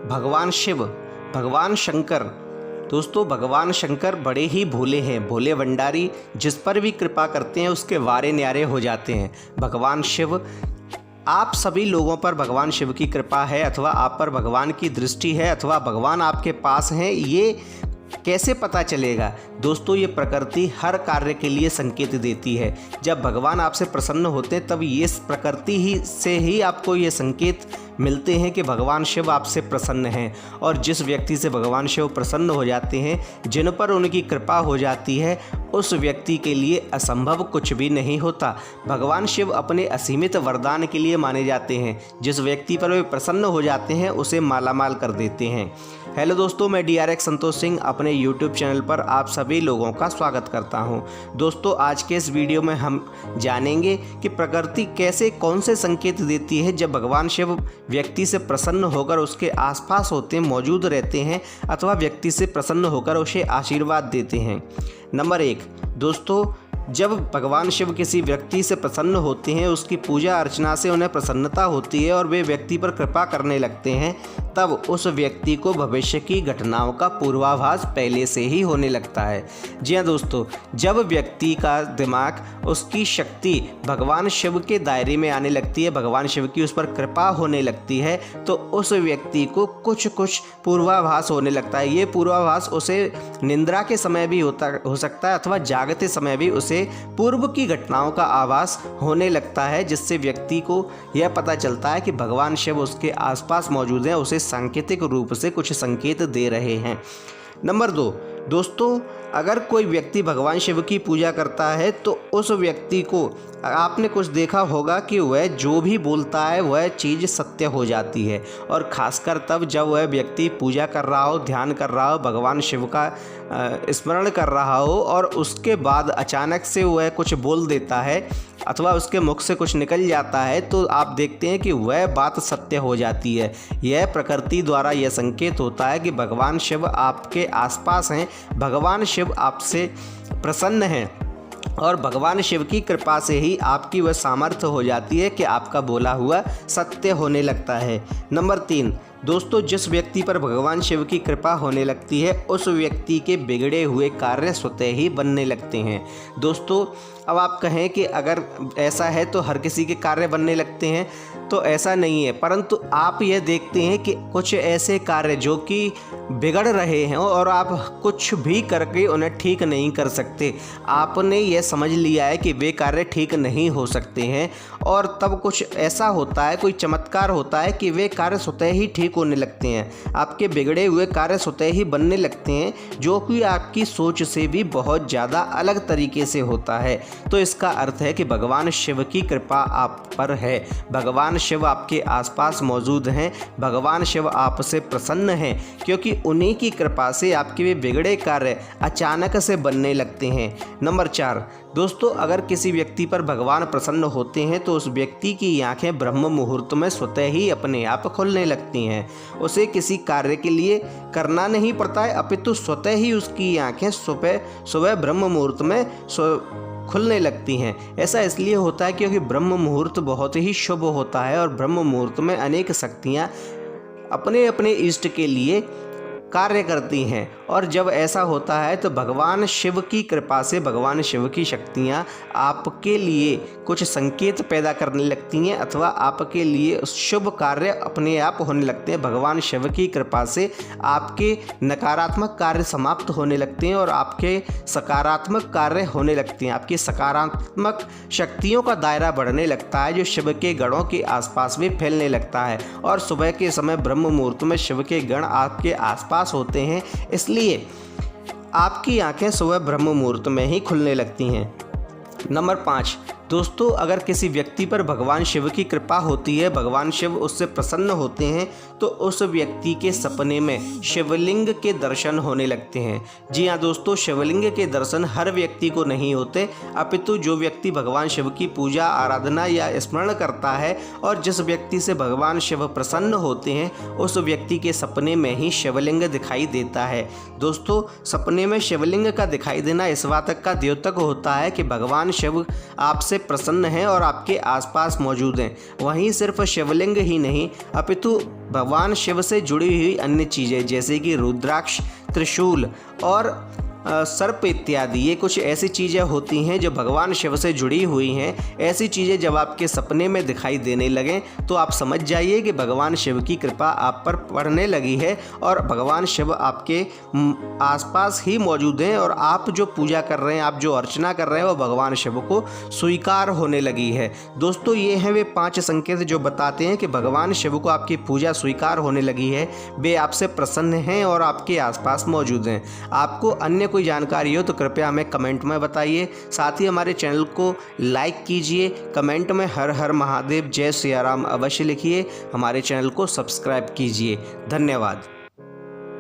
भगवान शिव, भगवान शंकर। दोस्तों, भगवान शंकर बड़े ही भोले हैं, भोले भंडारी, जिस पर भी कृपा करते हैं उसके वारे न्यारे हो जाते हैं। भगवान शिव, आप सभी लोगों पर भगवान शिव की कृपा है अथवा आप पर भगवान की दृष्टि है अथवा भगवान आपके पास हैं, ये कैसे पता चलेगा? दोस्तों, ये प्रकृति हर कार्य के लिए संकेत देती है। जब भगवान आपसे प्रसन्न होते हैं तब ये प्रकृति ही से ही आपको ये संकेत मिलते हैं कि भगवान शिव आपसे प्रसन्न हैं। और जिस व्यक्ति से भगवान शिव प्रसन्न हो जाते हैं, जिन पर उनकी कृपा हो जाती है, उस व्यक्ति के लिए असंभव कुछ भी नहीं होता। भगवान शिव अपने असीमित वरदान के लिए माने जाते हैं। जिस व्यक्ति पर वे प्रसन्न हो जाते हैं उसे मालामाल कर देते हैं। हेलो दोस्तों, मैं DRX संतोष सिंह अपने YouTube चैनल पर आप सभी लोगों का स्वागत करता हूं। दोस्तों, आज के इस वीडियो में हम जानेंगे कि प्रकृति कैसे कौन से संकेत देती है जब भगवान शिव व्यक्ति से प्रसन्न होकर उसके आसपास होते हैं, मौजूद रहते हैं अथवा व्यक्ति से प्रसन्न होकर उसे आशीर्वाद देते हैं। नंबर 1, दोस्तों, जब भगवान शिव किसी व्यक्ति से प्रसन्न होते हैं, उसकी पूजा अर्चना से उन्हें प्रसन्नता होती है और वे व्यक्ति पर कृपा करने लगते हैं, तब उस व्यक्ति को भविष्य की घटनाओं का पूर्वाभास पहले से ही होने लगता है। जी हाँ दोस्तों, जब व्यक्ति का दिमाग, उसकी शक्ति भगवान शिव के दायरे में आने लगती है, भगवान शिव की उस पर कृपा होने लगती है, तो उस व्यक्ति को कुछ पूर्वाभास होने लगता है। ये पूर्वाभास उसे निद्रा के समय भी हो सकता है अथवा जागते समय भी उसे पूर्व की घटनाओं का आभास होने लगता है, जिससे व्यक्ति को यह पता चलता है कि भगवान शिव उसके आसपास मौजूद हैं, उसे सांकेतिक रूप से कुछ संकेत दे रहे हैं। नंबर 2, दोस्तों, अगर कोई व्यक्ति भगवान शिव की पूजा करता है तो उस व्यक्ति को आपने कुछ देखा होगा कि वह जो भी बोलता है वह चीज़ सत्य हो जाती है। और ख़ासकर तब जब वह व्यक्ति पूजा कर रहा हो, ध्यान कर रहा हो, भगवान शिव का स्मरण कर रहा हो और उसके बाद अचानक से वह कुछ बोल देता है अथवा उसके मुख से कुछ निकल जाता है, तो आप देखते हैं कि वह बात सत्य हो जाती है। यह प्रकृति द्वारा यह संकेत होता है कि भगवान शिव आपके आसपास हैं, भगवान शिव आपसे प्रसन्न हैं और भगवान शिव की कृपा से ही आपकी वह सामर्थ्य हो जाती है कि आपका बोला हुआ सत्य होने लगता है। नंबर 3, दोस्तों, जिस व्यक्ति पर भगवान शिव की कृपा होने लगती है उस व्यक्ति के बिगड़े हुए कार्य स्वतः ही बनने लगते हैं। दोस्तों, अब आप कहें कि अगर ऐसा है तो हर किसी के कार्य बनने लगते हैं, तो ऐसा नहीं है, परंतु आप यह देखते हैं कि कुछ ऐसे कार्य जो कि बिगड़ रहे हैं और आप कुछ भी करके उन्हें ठीक नहीं कर सकते। आपने यह समझ लिया है कि वे कार्य ठीक नहीं हो सकते हैं और तब कुछ ऐसा होता है, कोई चमत्कार होता है कि वे कार्य स्वतः ही ठीक होने लगते हैं। आपके बिगड़े हुए कार्य स्वतः ही बनने लगते हैं, जो कि आपकी सोच से भी बहुत ज़्यादा अलग तरीके से होता है। तो इसका अर्थ है कि भगवान शिव की कृपा आप पर है, भगवान शिव आपके आसपास मौजूद हैं, भगवान शिव आपसे प्रसन्न हैं, क्योंकि उन्हीं की कृपा से आपके वे बिगड़े कार्य अचानक से बनने लगते हैं। नंबर 4, दोस्तों, अगर किसी व्यक्ति पर भगवान प्रसन्न होते हैं तो उस व्यक्ति की आंखें ब्रह्म मुहूर्त में स्वतः ही अपने आप खुलने लगती हैं। उसे किसी कार्य के लिए करना नहीं पड़ता है, अपितु स्वतः ही उसकी आंखें सुबह ब्रह्म मुहूर्त में खुलने लगती हैं। ऐसा इसलिए होता है क्योंकि ब्रह्म मुहूर्त बहुत ही शुभ होता है और ब्रह्म मुहूर्त में अनेक शक्तियाँ अपने अपने इष्ट के लिए कार्य करती हैं। और जब ऐसा होता है तो भगवान शिव की कृपा से भगवान शिव की शक्तियाँ आपके लिए कुछ संकेत पैदा करने लगती हैं अथवा आपके लिए शुभ कार्य अपने आप होने लगते हैं। भगवान शिव की कृपा से आपके नकारात्मक कार्य समाप्त होने लगते हैं और आपके सकारात्मक कार्य होने लगते हैं। आपकी सकारात्मक शक्तियों का दायरा बढ़ने लगता है, जो शिव के गणों के आसपास भी फैलने लगता है। और सुबह के समय ब्रह्म मुहूर्त में शिव के गण आपके आसपास होते हैं, इसलिए आपकी आंखें सुबह ब्रह्म मुहूर्त में ही खुलने लगती हैं। नंबर 5, दोस्तों, अगर किसी व्यक्ति पर भगवान शिव की कृपा होती है, भगवान शिव उससे प्रसन्न होते हैं, तो उस व्यक्ति के सपने में शिवलिंग के दर्शन होने लगते हैं। जी हाँ दोस्तों, शिवलिंग के दर्शन हर व्यक्ति को नहीं होते, अपितु जो व्यक्ति भगवान शिव की पूजा आराधना या स्मरण करता है और जिस व्यक्ति से भगवान शिव प्रसन्न होते हैं, उस व्यक्ति के सपने में ही शिवलिंग दिखाई देता है। दोस्तों, सपने में शिवलिंग का दिखाई देना इस बात का द्योतक होता है कि भगवान शिव आपसे आपसे प्रसन्न हैं और आपके आसपास मौजूद हैं। वहीं सिर्फ शिवलिंग ही नहीं अपितु भगवान शिव से जुड़ी हुई अन्य चीज़ें जैसे कि रुद्राक्ष, त्रिशूल और सर्प इत्यादि, ये कुछ ऐसी चीज़ें होती हैं जो भगवान शिव से जुड़ी हुई हैं। ऐसी चीज़ें जब आपके सपने में दिखाई देने लगें तो आप समझ जाइए कि भगवान शिव की कृपा आप पर पड़ने लगी है और भगवान शिव आपके आसपास ही मौजूद हैं और आप जो पूजा कर रहे हैं, आप जो अर्चना कर रहे हैं वो भगवान शिव को स्वीकार होने लगी है। दोस्तों, ये हैं वे 5 संकेत जो बताते हैं कि भगवान शिव को आपकी पूजा स्वीकार होने लगी है, वे आपसे प्रसन्न हैं और आपके आसपास मौजूद हैं। आपको अन्य कोई जानकारी हो तो कृपया हमें कमेंट में बताइए। साथ ही हमारे चैनल को लाइक कीजिए, कमेंट में हर हर महादेव, जय सिया राम अवश्य लिखिए। हमारे चैनल को सब्सक्राइब कीजिए। धन्यवाद।